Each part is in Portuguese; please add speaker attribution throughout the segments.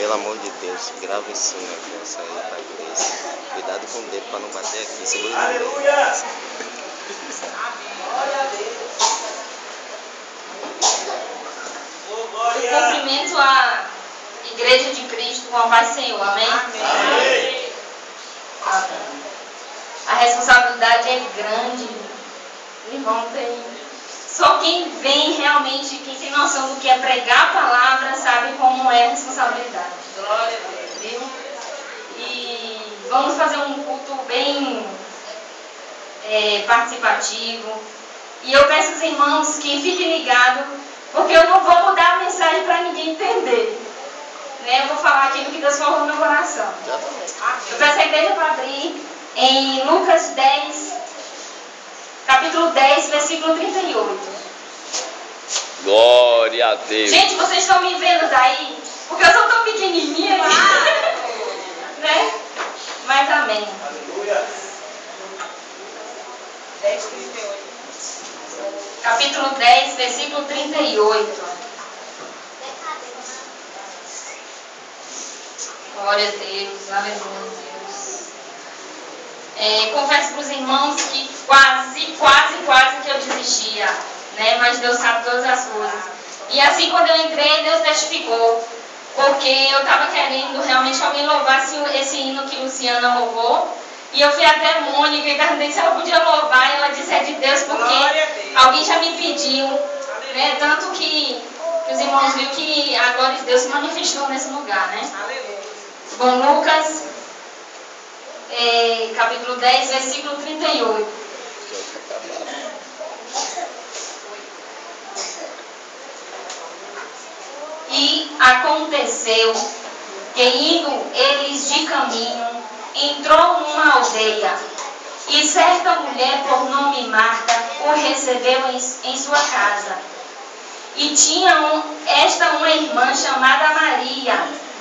Speaker 1: Pelo amor de Deus, grava esse negócio aí pra igreja. Cuidado com o dedo pra não bater aqui. Segura o dedo.
Speaker 2: Eu cumprimento a Igreja de Cristo com a paz do Senhor. Amém? Amém. A responsabilidade é grande. Irmão, só quem vem realmente, quem tem noção do que é pregar a palavra, sabe como é a responsabilidade. Glória a Deus. Viu? E vamos fazer um culto bem participativo. E eu peço aos irmãos que fiquem ligados, porque eu não vou mudar a mensagem para ninguém entender. Né? Eu vou falar aquilo que Deus falou no meu coração. Eu peço a igreja para abrir em Lucas 10, capítulo 10, versículo 38.
Speaker 1: Glória a Deus.
Speaker 2: Gente, vocês estão me vendo daí? Porque eu sou tão pequenininha aqui. Né? Mas amém.
Speaker 3: Aleluia. 10, 38.
Speaker 2: Capítulo 10, versículo 38. Glória a Deus, aleluia, Deus. Confesso para os irmãos que quase que eu desistia, né? Mas Deus sabe todas as coisas. E assim, quando eu entrei, Deus testificou, porque eu estava querendo realmente alguém louvasse esse hino que Luciana louvou. E eu fui até a Mônica e perguntei se ela podia louvar, e ela disse: é de Deus, porque alguém já me pediu, né? Tanto que os irmãos viram que a glória de Deus se manifestou nesse lugar, né? Bom, Lucas, capítulo 10, versículo 38. E aconteceu que, indo eles de caminho, entrou numa aldeia, e certa mulher, por nome Marta, o recebeu em sua casa. E tinha uma irmã chamada Maria,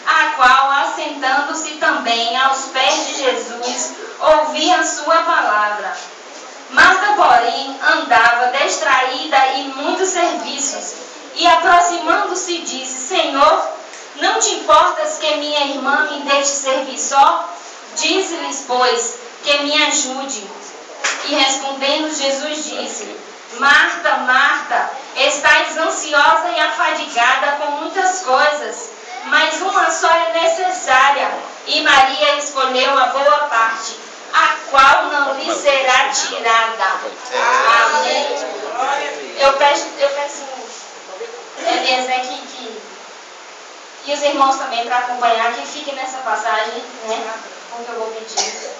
Speaker 2: a qual, assentando-se também aos pés de Jesus, ouvia a sua palavra. Marta, porém, andava distraída em muitos serviços, e aproximando-se disse: Senhor, não te importas que minha irmã me deixe servir só? Disse-lhes, pois, que me ajude. E respondendo, Jesus disse: Marta, Marta, estás ansiosa e afadigada com muitas coisas, mas uma só é necessária, e Maria escolheu a boa parte, a qual não lhe será tirada. Amém. Eu peço Eliezer e os irmãos também para acompanhar, que fiquem nessa passagem, né? Como que eu vou pedir.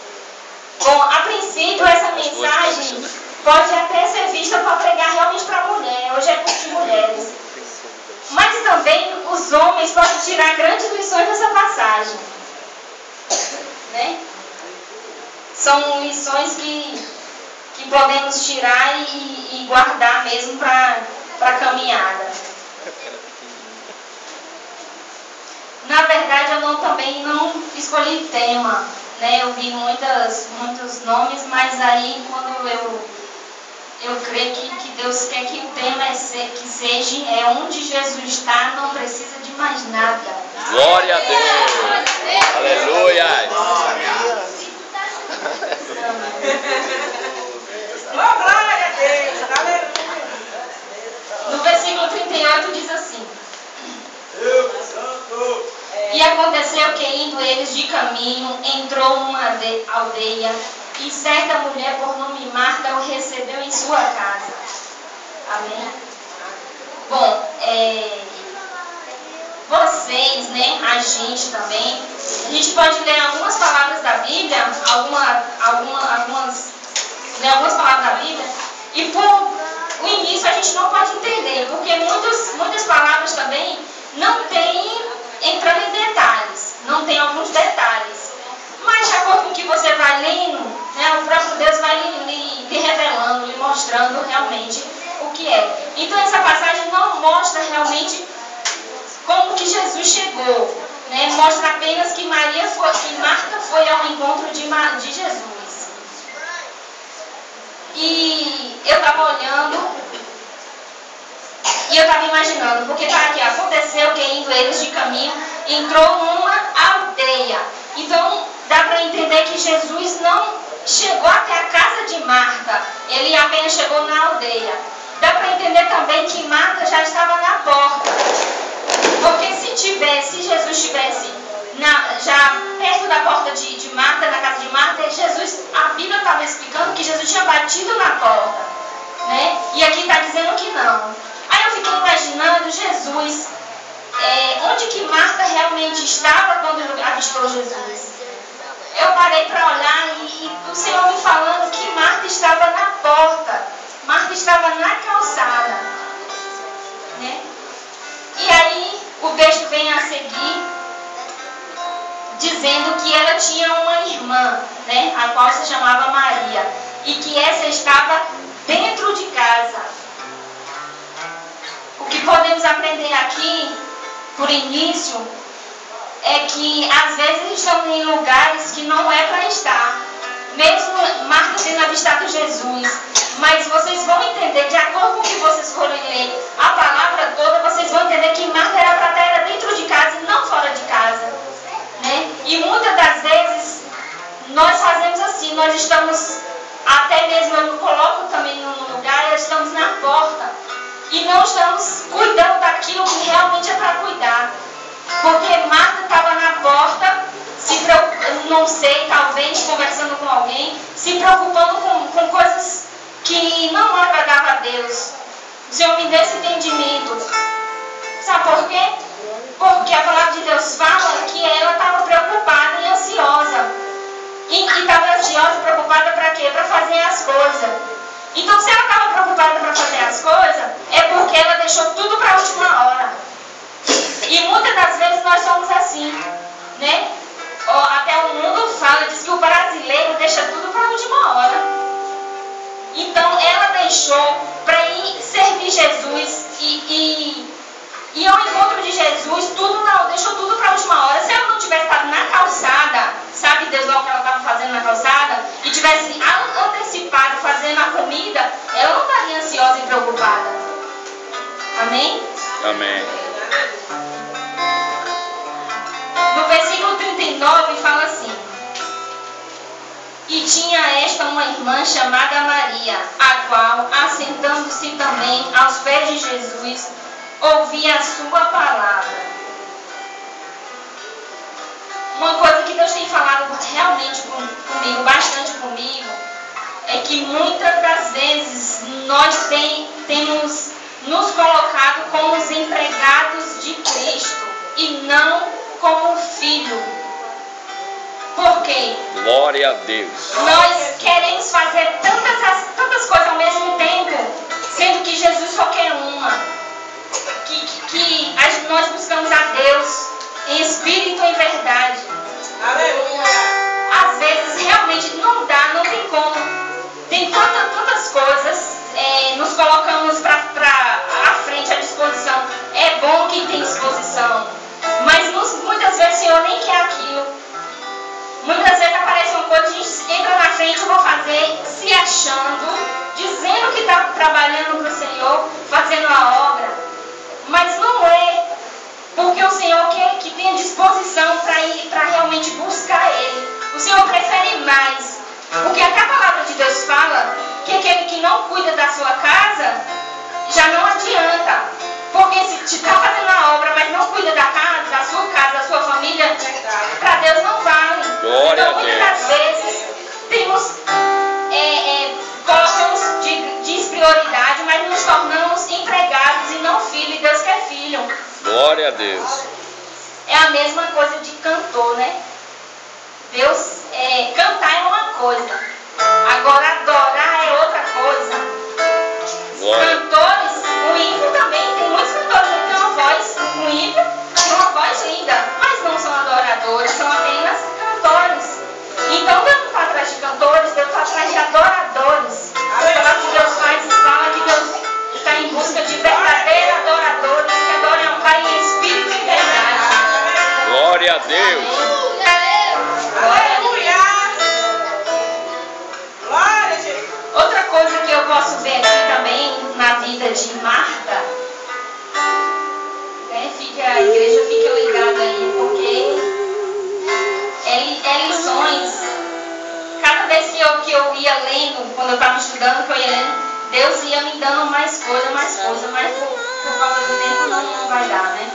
Speaker 2: Bom, a princípio essa mensagem pode até ser vista para pregar realmente para mulher, hoje é culto de mulheres. Mas também os homens podem tirar grandes lições dessa passagem. Né? São lições que podemos tirar e guardar mesmo para a caminhada. Na verdade, eu também não escolhi tema. Né? Eu vi muitos nomes, mas aí quando eu creio que Deus quer que o tema que seja onde Jesus está, não precisa de mais nada.
Speaker 1: Glória a Deus. Aleluia.
Speaker 3: Glória a Deus. Aleluia.
Speaker 2: No versículo 38 diz assim: E aconteceu que, indo eles de caminho, entrou numa aldeia, e certa mulher, por nome Marta, o recebeu em sua casa. Amém? Bom, vocês, né, a gente também, a gente pode ler algumas palavras da Bíblia, algumas palavras da Bíblia, e por o início a gente não pode entender, porque muitas palavras também não tem entrando em detalhes, não tem alguns detalhes. Mas de acordo com o que você vai lendo, né, o próprio Deus vai lhe revelando, lhe mostrando realmente o que é. Então essa passagem não mostra realmente como que Jesus chegou, né? Mostra apenas que Marta foi ao encontro de Jesus. E eu estava olhando e eu estava imaginando, porque tá aqui, aconteceu que indo eles de caminho, entrou numa aldeia. Então, dá para entender que Jesus não chegou até a casa de Marta, ele apenas chegou na aldeia. Dá para entender também que Marta já estava na porta, porque se Jesus estivesse já perto da porta de Marta, na casa de Marta, Jesus, a Bíblia estava explicando que Jesus tinha batido na porta, né? E aqui está dizendo que não. Aí eu fiquei imaginando Jesus, onde que Marta realmente estava quando avistou Jesus. Eu parei para olhar e o Senhor me falando que Marta estava na porta, Marta estava na calçada, né? E aí o texto vem a seguir dizendo que ela tinha uma irmã, né, a qual se chamava Maria, e que essa estava dentro de casa. O que podemos aprender aqui, por início, é que às vezes estamos em lugares que não é para estar. Mesmo Marta tendo avistado Jesus, mas vocês vão entender, de acordo com o que vocês forem ler a palavra toda, vocês vão entender que Marta era para estar dentro de casa e não fora de casa, né? E muitas das vezes nós fazemos assim, nós estamos, até mesmo eu me coloco também no lugar, nós estamos na porta e não estamos cuidando daquilo que realmente é para cuidar. Porque Marta estava na porta, não sei, talvez conversando com alguém, se preocupando com coisas que não agradavam a Deus. O Senhor me deu esse entendimento. Sabe por quê? Porque a palavra de Deus fala que ela estava preocupada e ansiosa. E estava ansiosa e preocupada para quê? Para fazer as coisas. Então, se ela estava preocupada para fazer as coisas, é porque ela deixou tudo para a última hora. E muitas das vezes nós somos assim, né? Até o mundo fala, diz que o brasileiro deixa tudo para a última hora. Então ela deixou para ir servir Jesus e ao encontro de Jesus, deixou tudo para a última hora. Se ela não tivesse estado na calçada, sabe Deus lá o que ela estava fazendo na calçada, e tivesse antecipado fazendo a comida, ela não estaria ansiosa e preocupada. Amém?
Speaker 4: Amém.
Speaker 2: No versículo 39 fala assim: e tinha esta uma irmã chamada Maria, a qual, assentando-se também aos pés de Jesus, ouvia a sua palavra. Uma coisa que Deus tem falado realmente comigo, bastante comigo, é que muitas das vezes nós temos nos colocado como os empregados de Cristo e não como filho. Por quê?
Speaker 4: Glória a Deus.
Speaker 2: Nós queremos fazer tantas coisas ao mesmo tempo, sendo que Jesus só quer uma. Nós buscamos a Deus em espírito e em verdade.
Speaker 3: Aleluia.
Speaker 2: Às vezes realmente não dá, não tem como. Tem tantas coisas, nos colocamos à frente, à disposição. É bom quem tem disposição, mas muitas vezes o Senhor nem quer aquilo. Muitas vezes aparece uma coisa, a gente entra na frente, eu vou fazer, se achando, dizendo que está trabalhando para o Senhor, fazendo a obra, mas não é, porque o Senhor quer que tenha disposição para realmente buscar Ele. O Senhor prefere mais, porque até a palavra de Deus fala que aquele que não cuida da sua casa, já não adianta, porque se está fazendo a obra, mas não cuida da casa, da sua família, para Deus não vale.
Speaker 4: Glória
Speaker 2: Então,
Speaker 4: a Deus.
Speaker 2: muitas vezes, colocamos diz prioridade, mas nos tornamos empregados e não filhos, e Deus quer filho.
Speaker 4: Glória a Deus.
Speaker 2: É a mesma coisa de cantor, né? Deus, cantar é uma coisa, agora adorar é outra coisa.
Speaker 4: Glória.
Speaker 2: Cantores, o ímpio também, tem muitos cantores que têm uma voz, o ímpio tem uma voz linda, mas não são adoradores, são apenas cantores. Então Deus não está atrás de cantores, Deus está atrás de adoradores. A palavra de Deus fala que Deus está em busca de verdadeiros adoradores que adoram ao Pai em espírito e em verdade.
Speaker 4: Glória a Deus.
Speaker 3: Aleluia. Glória a Jesus.
Speaker 2: Outra coisa que eu posso ver aqui também na vida de Marta a igreja fique ligada aí, porque é lições. Cada vez que eu ia lendo, quando eu estava estudando, que eu ia lendo, Deus ia me dando mais coisa, mas por falta do tempo não vai dar, né?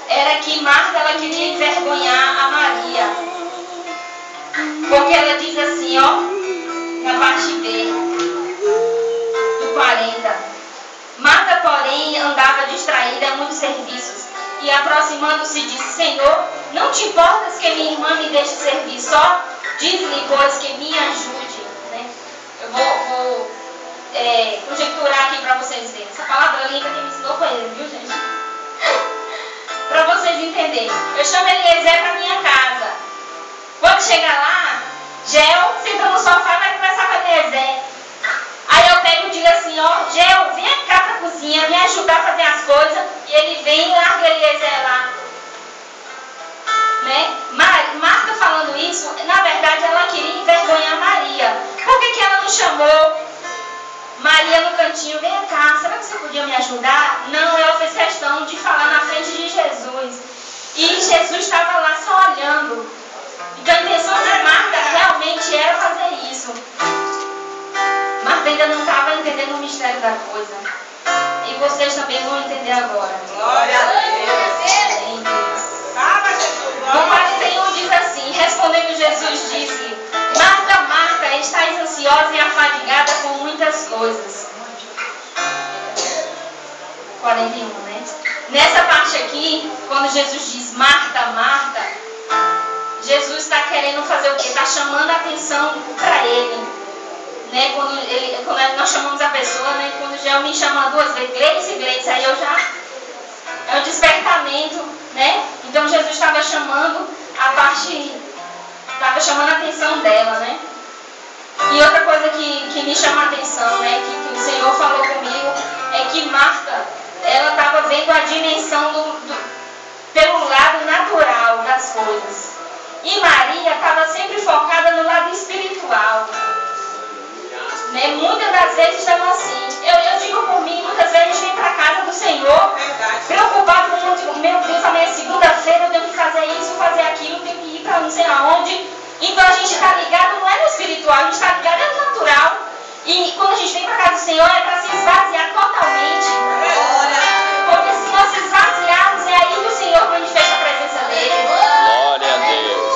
Speaker 2: Era que Marta, ela queria envergonhar a Maria. Porque ela diz assim, ó, na parte B, do 40. Marta, porém, andava distraída a muitos serviços. E aproximando-se disse, Senhor, não te importas que minha irmã me deixe servir só? Diz-lhe, pois, que me ajude. Né? Eu vou conjecturar aqui para vocês verem. Essa palavra linda quem me ensinou foi ele, viu, gente? Para vocês entenderem. Eu chamo Eliezer para minha casa. Quando chegar lá, Gel senta no sofá e vai conversar com Eliezer. Aí eu pego e digo assim, ó, Gel, vem cá para a cozinha, me ajudar a fazer as coisas. E ele vem e larga Eliezer lá. Né? Marta falando isso, na verdade ela queria envergonhar Maria. Por que ela não chamou Maria no cantinho? Vem cá, será que você podia me ajudar? Não, ela fez questão de falar na frente de Jesus. E Jesus estava lá só olhando. Então a intenção de Marta realmente era fazer isso. Marta ainda não estava entendendo o mistério da coisa. E vocês também vão entender agora.
Speaker 3: Glória a Deus. No
Speaker 2: 41 diz assim, respondendo Jesus disse, Marta, Marta, estás ansiosa e afadigada com muitas coisas. 41, né? Nessa parte aqui, quando Jesus diz Marta, Marta, Jesus está querendo fazer o quê? Está chamando a atenção para ele. Né? Quando nós chamamos a pessoa, né? Quando já me chama duas vezes, Gleice, aí eu já... É um despertamento, né? Então Jesus estava chamando estava chamando a atenção dela, né? E outra coisa que me chama a atenção, né? Que o Senhor falou comigo, é que Marta, ela estava vendo a dimensão pelo lado natural das coisas. E Maria estava sempre focada no lado espiritual. Né? Muitas das vezes estamos assim. Eu digo por mim, muitas vezes a gente vem para a casa do Senhor preocupado com, meu Deus, amanhã é segunda-feira, eu tenho que fazer isso, fazer aquilo, eu tenho que ir para não sei aonde. Então a gente está ligado, não é no espiritual, a gente está ligado no natural. E quando a gente vem para a casa do Senhor é para se esvaziar totalmente. Porque se nós se esvaziarmos, é aí que o Senhor manifesta a presença dele.
Speaker 4: Glória a Deus.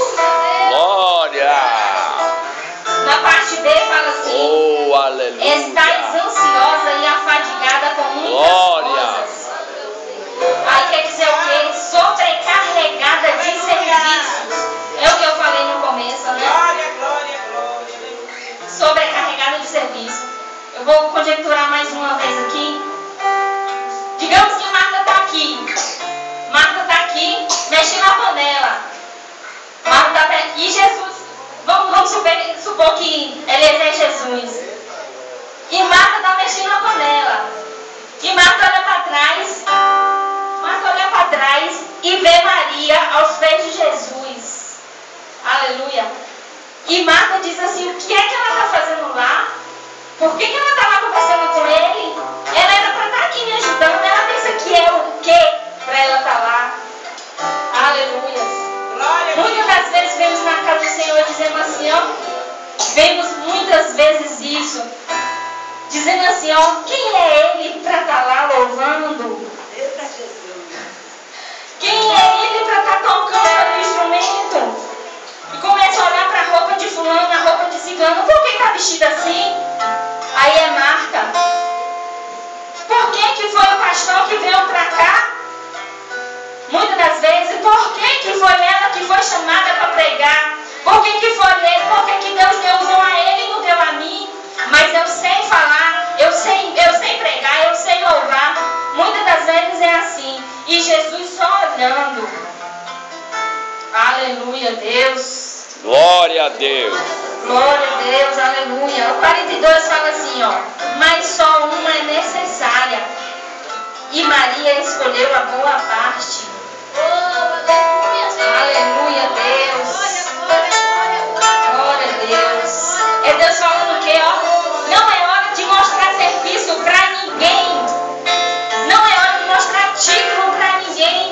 Speaker 4: Glória.
Speaker 2: Na parte B fala assim,
Speaker 4: Oh, aleluia.
Speaker 2: Estais ansiosa e afadigada com muitas coisas. Aí quer dizer o quê? Sobrecarregada de serviços. É o que eu falei no começo, né?
Speaker 3: Glória.
Speaker 2: Sobrecarregada de serviço. Eu vou conjecturar mais uma vez aqui. Digamos que Marta está aqui. Marta está aqui, mexendo na panela. Marta está e Jesus, vamos supor que Eliezer é Jesus. E Marta está mexendo na panela. E Marta olha para trás. Marta olha para trás e vê Maria aos pés de Jesus. Aleluia. E Marta diz assim, o que é que ela está fazendo lá? Por que ela está lá conversando com ele? Ela era para estar aqui me ajudando. Ela pensa que é o quê para ela estar lá? Aleluia. Muitas das vezes vemos na casa do Senhor dizendo assim, ó. Vemos muitas vezes isso. Dizendo assim, ó, quem é ele para estar lá louvando? Quem é ele para estar tocando o instrumento? E começa a olhar para a roupa de fulano, a roupa de cigano. Por que está vestida assim? Aí é Marta. Por que foi o pastor que veio para cá? Muitas das vezes, por que foi ela que foi chamada para pregar? Por que foi ele? Por que Deus deu a ele e não deu a mim? Mas eu sei falar, eu sei pregar, eu sei louvar. Muitas das vezes é assim. E Jesus só olhando. Aleluia, Deus.
Speaker 4: Glória a Deus.
Speaker 2: Glória a Deus, aleluia. O 42 fala assim, ó. Mas só uma é necessária. E Maria escolheu a boa parte. Aleluia, Deus. Glória a Deus. É Deus falando o quê, ó? Não é hora de mostrar serviço para ninguém. Não é hora de mostrar título para ninguém.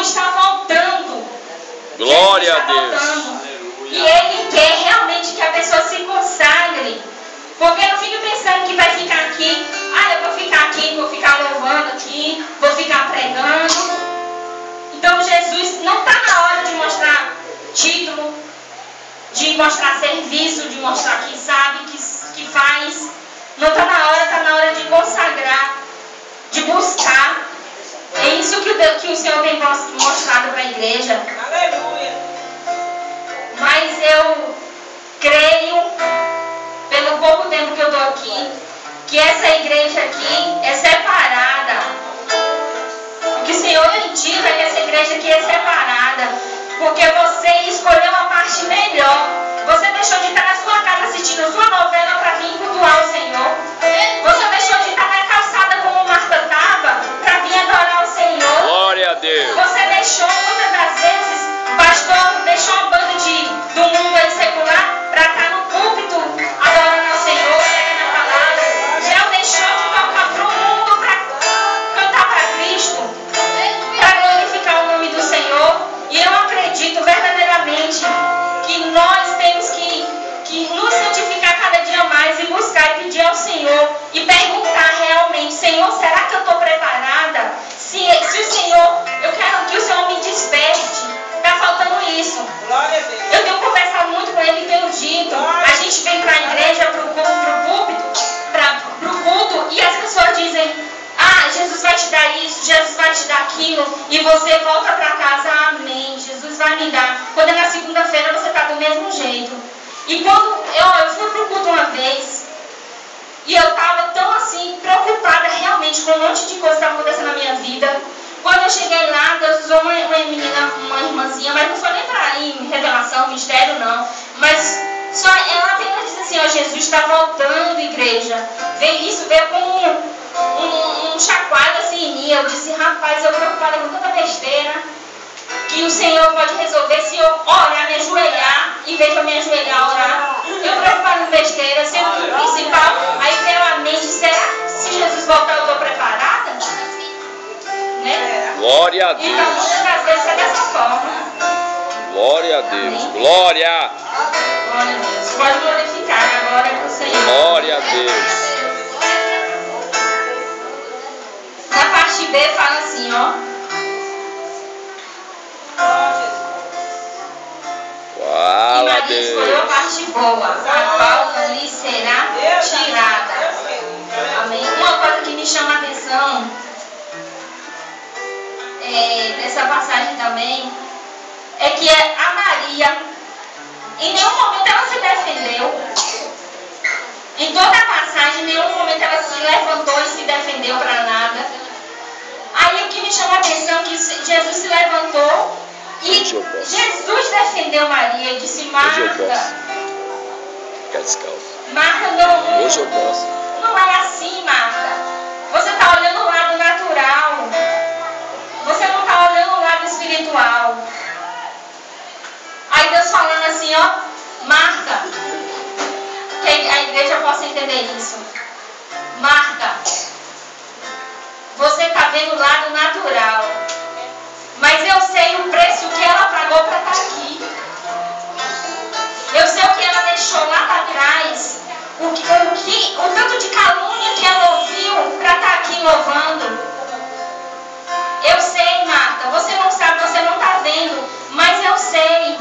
Speaker 2: está voltando.
Speaker 4: Glória
Speaker 2: Jesus
Speaker 4: a
Speaker 2: está
Speaker 4: Deus.
Speaker 2: voltando. E Ele quer realmente que a pessoa se consagre. Porque não fique pensando que vai ficar aqui. Eu vou ficar aqui, vou ficar louvando aqui, vou ficar pregando. Então Jesus não está na hora de mostrar título, de mostrar serviço, de mostrar que sabe, que faz. Não está na hora de consagrar, de buscar. É isso que o Senhor tem mostrado para a igreja.
Speaker 3: Aleluia.
Speaker 2: Mas eu creio, pelo pouco tempo que eu estou aqui, que essa igreja aqui é separada. O que o Senhor indica é que essa igreja aqui é separada. Porque você escolheu a parte melhor. Você deixou de estar na sua casa assistindo a sua novela para vir cultuar o Senhor. Você deixou de estar na calçada como Marta estava para vir adorar o Senhor.
Speaker 4: Glória a Deus.
Speaker 2: Você deixou, muitas das vezes, o pastor deixou a banda do mundo aí secular para estar no púlpito adorando ao Senhor, pregando a palavra. Já deixou de tocar para o mundo para cantar para Cristo, para glorificar o nome do Senhor. E eu acredito verdadeiramente que nós temos que nos santificar cada dia mais e buscar e pedir ao Senhor e perguntar realmente: Senhor, será que eu estou preparada? Se o Senhor, eu quero que o Senhor me desperte. Está faltando isso.
Speaker 3: Glória a Deus.
Speaker 2: Eu tenho conversado muito com ele e tenho dito: a gente vem para a igreja, para o púlpito, para o culto, e as pessoas dizem: Jesus vai te dar isso, Jesus vai te dar aquilo, e você volta para casa: amém, Jesus vai me dar. Quando é na segunda-feira você está do mesmo jeito. E quando eu fui para o culto uma vez, e eu estava tão assim, preocupada realmente com um monte de coisa que estava acontecendo na minha vida. Quando eu cheguei lá, Deus usou uma menina, uma irmãzinha, mas não foi nem para ir em revelação, mistério, não. Mas só ela apenas disse assim: Jesus está voltando, igreja. Veio com um chacoalho assim em mim. Eu disse: rapaz, eu preocupada com tanta besteira, que o Senhor pode resolver se eu orar, me ajoelhar, em vez de eu me ajoelhar, orar. Eu preocupada com besteira, sendo que o principal, aí veio a mente: será que se Jesus voltar eu estou preparada? Né?
Speaker 4: Glória a Deus.
Speaker 2: Então, muitas das vezes é dessa forma.
Speaker 4: Glória a Deus. Glória.
Speaker 2: Glória a Deus. Pode glorificar agora com o Senhor.
Speaker 4: Glória a Deus.
Speaker 2: Na parte B fala assim, ó. E
Speaker 4: Fala,
Speaker 2: Maria escolheu a
Speaker 4: Deus.
Speaker 2: parte boa, a qual não lhe será tirada. Amém? Uma coisa que me chama a atenção nessa passagem também é que a Maria, em nenhum momento ela se defendeu. Em toda a passagem, em nenhum momento ela se levantou e se defendeu para nada. Aí o que me chama a atenção é que Jesus se levantou e Jesus defendeu Maria e disse:
Speaker 4: Hoje eu
Speaker 2: Marta,
Speaker 4: posso. Ficar descalço.
Speaker 2: Marta,
Speaker 4: Hoje eu posso.
Speaker 2: não é assim, Marta. Você está olhando o lado natural. Você não está olhando o lado espiritual. Aí Deus falando assim, ó: Marta, que a igreja possa entender isso. Marta, você está vendo o lado natural, mas eu sei o preço que ela pagou para estar aqui. Eu sei o que ela deixou lá para trás, o tanto de calúnia que ela ouviu para estar aqui louvando. Eu sei, Marta, você não sabe, você não está vendo, mas eu sei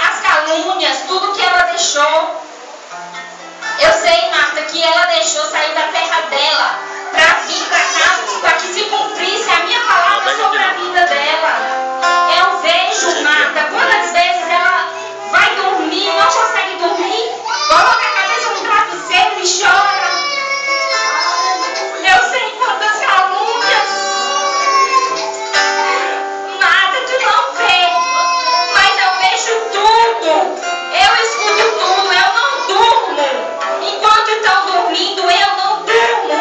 Speaker 2: as calúnias, tudo que ela deixou. Eu sei, Marta, que ela deixou sair da terra dela para vir para cá, para que se cumprisse a minha palavra sobre a vida dela. Eu vejo, Marta, quantas vezes ela vai dormir, não consegue dormir, coloca a cabeça no travesseiro e chora. Eu sei quantas calúnias. Nada tu não vê, mas eu vejo tudo. Eu escuto tudo, eu não durmo. Enquanto estão dormindo, eu não durmo.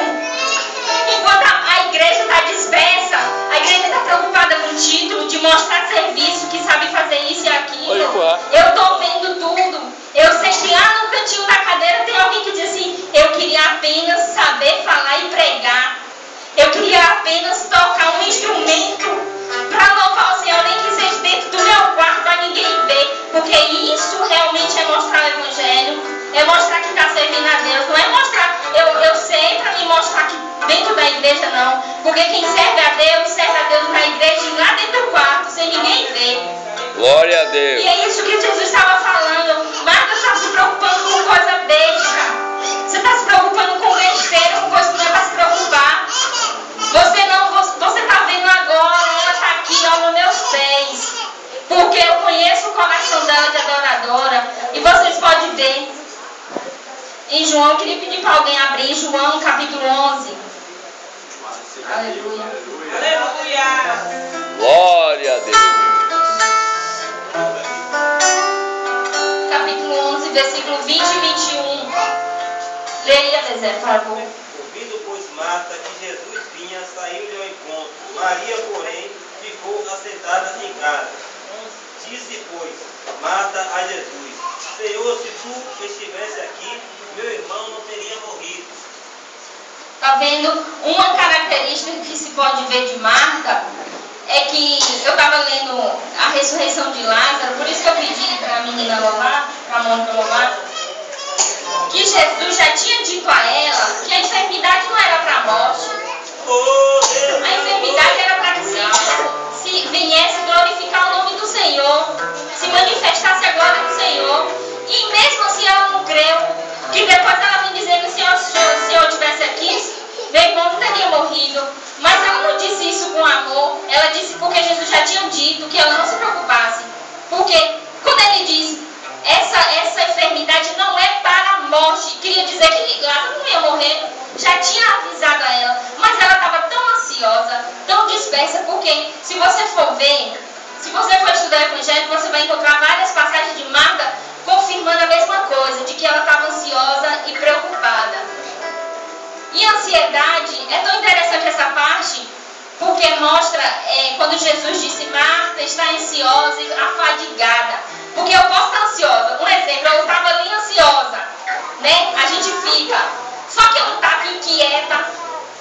Speaker 2: Enquanto a igreja está dispersa, a igreja está preocupada com o título, de mostrar serviço, que sabe fazer isso e aquilo. Eu estou vendo tudo. Eu sei que lá no cantinho da cadeira tem alguém que diz assim: eu queria apenas saber falar e pregar. Eu queria apenas tocar um instrumento. dentro da igreja não. Porque quem serve a Deus na igreja e lá dentro do quarto, sem ninguém ver.
Speaker 4: Glória a Deus.
Speaker 2: E é isso que Jesus estava falando. Marta está se preocupando com coisa besta. Você está se preocupando com besteira, com coisa que não é para se preocupar. Você está vendo agora, ela está aqui, ó, nos meus pés. Porque eu conheço o coração dela de adoradora. E vocês podem ver. Em João, eu queria pedir para alguém abrir João capítulo 11. Aleluia.
Speaker 3: Aleluia.
Speaker 4: Glória a Deus.
Speaker 2: Capítulo 11, versículo 20 e 21. Leia, Zé, por favor.
Speaker 5: Ouvindo, pois, Marta que Jesus vinha, saiu-lhe ao encontro. Maria, porém, ficou assentada em casa. Disse, pois, Marta a Jesus: Senhor, se tu estivesse aqui, meu irmão não teria morrido.
Speaker 2: Está vendo? Uma característica que se pode ver de Marta é que eu estava lendo a ressurreição de Lázaro, por isso que eu pedi para a menina louvar, para a Mônica louvar, que Jesus já tinha dito a ela que a enfermidade não era para a morte. A enfermidade era para que se viesse glorificar o nome do Senhor, se manifestasse a glória do Senhor. E mesmo assim ela não creu, que depois ela vem dizendo: se o Senhor estivesse aqui, meu irmão não teria morrido. Mas ela não disse isso com amor, ela disse porque Jesus já tinha dito que ela não se preocupasse. Porque quando ele diz essa enfermidade não é para a morte, queria dizer que Lázaro não ia morrer, já tinha avisado a ela. Mas ela estava tão ansiosa, tão dispersa, porque se você for ver, se você for estudar o Evangelho, você vai encontrar várias passagens de Marta confirmando a mesma coisa, de que ela estava ansiosa e preocupada. E a ansiedade, é tão interessante essa parte, porque mostra quando Jesus disse: Marta está ansiosa e afadigada. Porque eu posso estar ansiosa. Um exemplo, eu estava ali ansiosa, né? A gente fica. Só que eu não estava inquieta,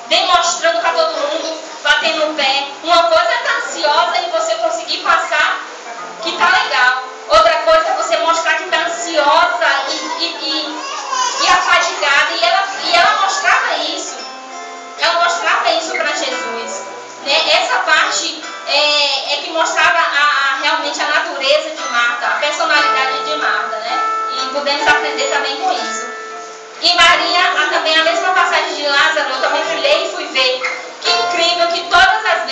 Speaker 2: demonstrando para todo mundo, batendo o pé. Uma coisa é estar ansiosa e você conseguir passar que está legal. Outra coisa é você mostrar que está ansiosa e afadigada. E ela mostrava isso. Ela mostrava isso para Jesus. Né? Essa parte é que mostrava realmente a natureza de Marta, a personalidade de Marta. Né? E podemos aprender também com isso. E Maria, também a mesma passagem de Lázaro, eu também fui ler e fui ver. Que incrível que todas as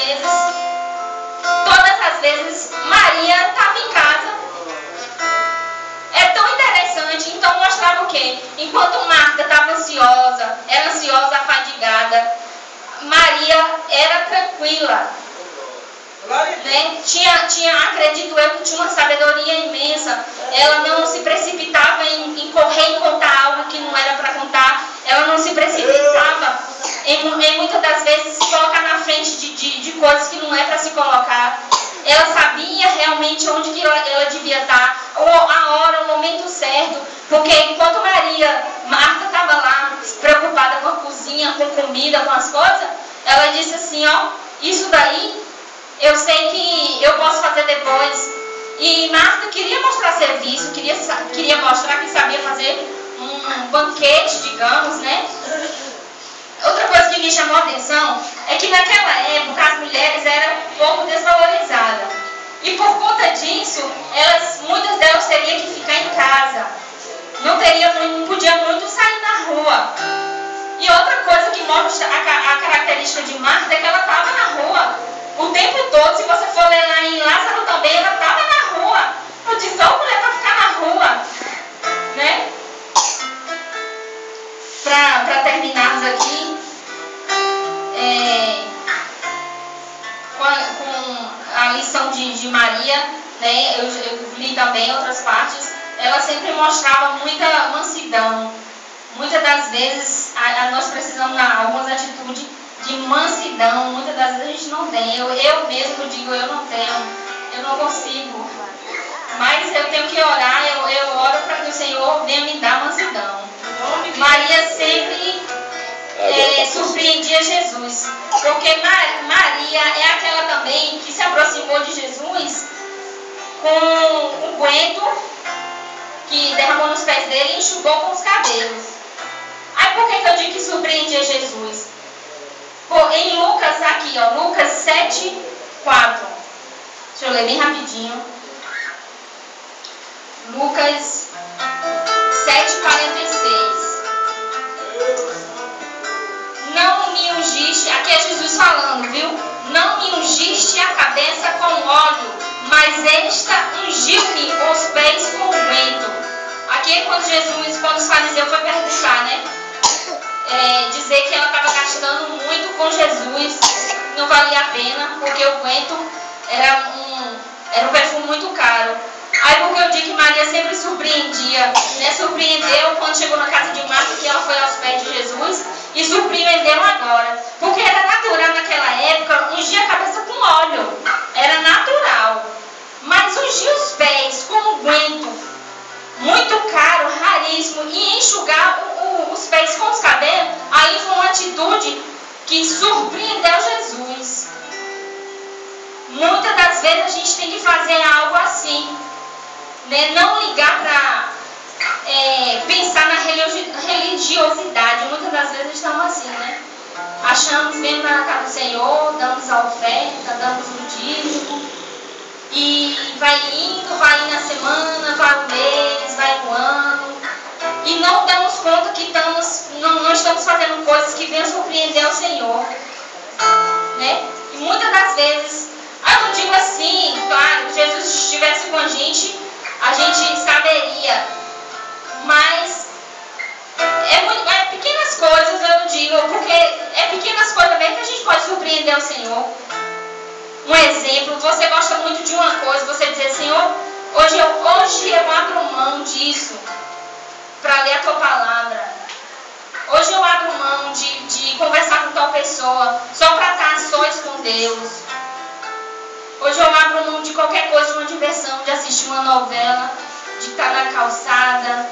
Speaker 2: vezes, Maria estava em casa. É tão interessante. Então mostrava o quê? Enquanto Marta estava ansiosa, era ansiosa, afadigada, Maria era tranquila. Né? Acredito eu, que tinha uma sabedoria imensa. Ela não se precipitava em correr e contar algo que não era para contar. Ela não se precipitava em muitas das vezes se colocar na frente de coisas que não é para se colocar. Ela sabia realmente onde que ela devia estar, a hora, o momento certo. Porque enquanto Marta estava lá preocupada com a cozinha, com comida, com as coisas, ela disse assim: ó, isso daí eu sei que eu posso fazer depois. E Marta queria mostrar serviço, queria mostrar que sabia fazer um banquete, digamos, né? Outra coisa que me chamou a atenção é que naquela época as mulheres eram um pouco desvalorizadas. E por conta disso, muitas delas teriam que ficar em casa. Não podiam muito sair na rua. E outra coisa que mostra a característica de Marta é que ela estava na rua o tempo todo. Se você for ler lá em Lázaro também, ela estava na rua. Eu disse: ó, mulher para ficar na rua. Né? Para terminarmos aqui, com a lição de Maria, né? Eu li também outras partes. Ela sempre mostrava muita mansidão. Muitas das vezes nós precisamos de algumas atitudes de mansidão. Muitas das vezes a gente não tem. Eu mesmo digo: eu não tenho, eu não consigo. Mas eu tenho que orar. Eu oro para que o Senhor venha me dar mansidão. Maria sempre surpreendia Jesus, porque Maria é aquela também que se aproximou de Jesus com um guento que derramou nos pés dele e enxugou com os cabelos. Aí por que eu digo que surpreendia Jesus? Em Lucas, aqui, ó, Lucas 7, 4. Deixa eu ler bem rapidinho. Lucas 7, 46. Não me ungiste, aqui é Jesus falando, viu? Não me ungiste a cabeça com óleo, mas esta ungiu-me os pés com unguento. Aqui é quando os fariseus foi perguntar, né? Dizer que ela estava gastando muito com Jesus, não valia a pena, porque o unguento era um perfume muito caro. Aí porque eu digo que Maria sempre surpreendia, né? Surpreendeu quando chegou na casa de Marta, que ela foi aos pés de Jesus, e surpreendeu agora. Porque era natural naquela época ungir a cabeça com óleo. Era natural. Mas ungir os pés com unguento, muito caro, raríssimo, e enxugar os pés com os cabelos, aí foi uma atitude que surpreendeu Jesus. Muitas das vezes a gente tem que fazer algo assim, né? Não ligar para pensar na religiosidade. Muitas das vezes estamos assim, né? Achamos, vemos na casa do Senhor, damos a oferta, damos o dízimo, e vai indo a semana, vai o mês, vai o ano, e não damos conta que não estamos fazendo coisas que venham surpreender o Senhor, né? E muitas das vezes, eu não digo assim, claro, se Jesus estivesse com a gente saberia, mas é pequenas coisas, eu não digo, porque é pequenas coisas mesmo que a gente pode surpreender o Senhor. Um exemplo, você gosta muito de uma coisa, você dizer, Senhor, hoje eu abro mão disso para ler a tua palavra. Hoje eu abro mão de conversar com tal pessoa só para estar a sós com Deus. Hoje eu abro mão de qualquer coisa, de uma diversão, de assistir uma novela, de estar na calçada.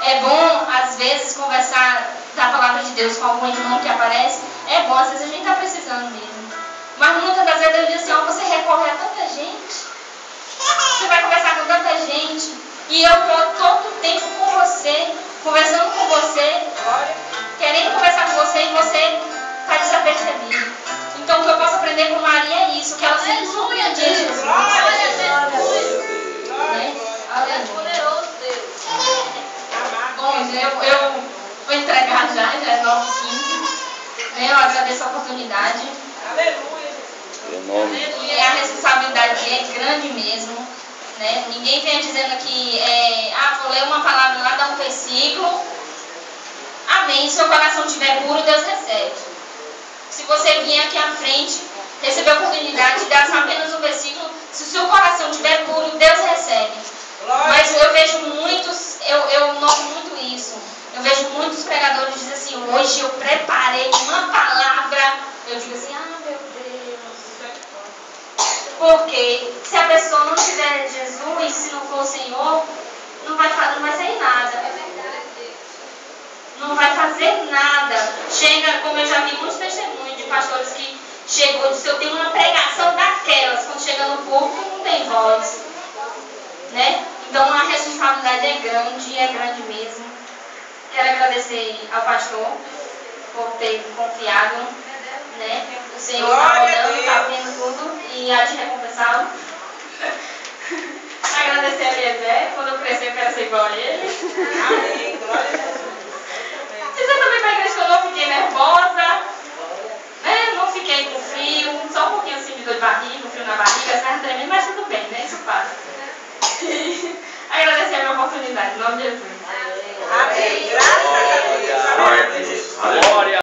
Speaker 2: É bom, às vezes, conversar da palavra de Deus com algum irmão que aparece. É bom, às vezes a gente está precisando mesmo. Mas muitas das vezes eu digo assim, ó, você recorre a tanta gente. Você vai conversar com tanta gente. E eu estou todo o tempo com você, conversando com você, querendo conversar com você, e você está desapercebido. Então o que eu posso aprender com Maria é isso, que ela sempre surpreendia Jesus. Bom, eu vou entregar já é 9h15. Eu agradeço a oportunidade.
Speaker 3: Aleluia.
Speaker 2: E a responsabilidade é grande mesmo, né? Ninguém vem dizendo aqui, vou ler uma palavra lá, dá um versículo. Amém. Se seu coração estiver puro, Deus recebe. Se você vier aqui à frente, receber a oportunidade de dar apenas um versículo, se o seu coração estiver puro, Deus recebe. Mas eu vejo muitos, eu noto muito isso. Eu vejo muitos pregadores dizendo assim, hoje eu preparei uma palavra. Eu digo assim, meu Deus. Porque se a pessoa não tiver Jesus, se não for o Senhor, não vai sair nada. Não vai fazer nada. Chega, como eu já vi muitos testemunhos de pastores que chegou, disse, eu tenho uma pregação daquelas, quando chega no público não tem voz. Né? Então a responsabilidade é grande mesmo. Quero agradecer ao pastor por ter confiado, né? O Senhor está olhando, está vendo tudo e há de recompensá-lo. Agradecer a Eliezer, quando eu crescer eu quero ser igual a ele.
Speaker 3: Amém. Glória a Deus.
Speaker 2: Dizer também para a igreja que eu não fiquei nervosa, né? Não fiquei com frio, só um pouquinho assim de dor de barriga, frio na barriga, certo? Tremendo, mas tudo bem, né? Isso passa. Agradecer a minha oportunidade, em nome de Jesus.